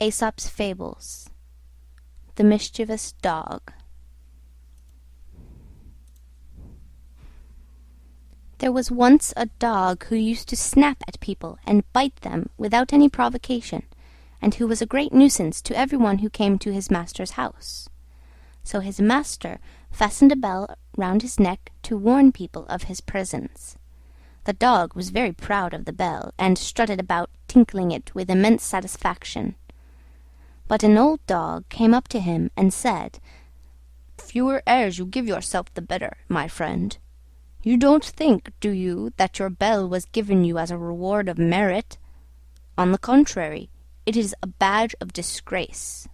Aesop's Fables. The Mischievous Dog. There was once a dog who used to snap at people and bite them without any provocation, and who was a great nuisance to everyone who came to his master's house. So his master fastened a bell round his neck to warn people of his presence. The dog was very proud of the bell, and strutted about tinkling it with immense satisfaction. But an old dog came up to him and said, "The fewer airs you give yourself the better, my friend. You don't think, do you, that your bell was given you as a reward of merit? On the contrary, it is a badge of disgrace."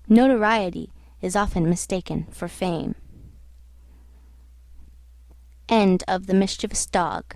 Notoriety is often mistaken for fame. End of The Mischievous Dog.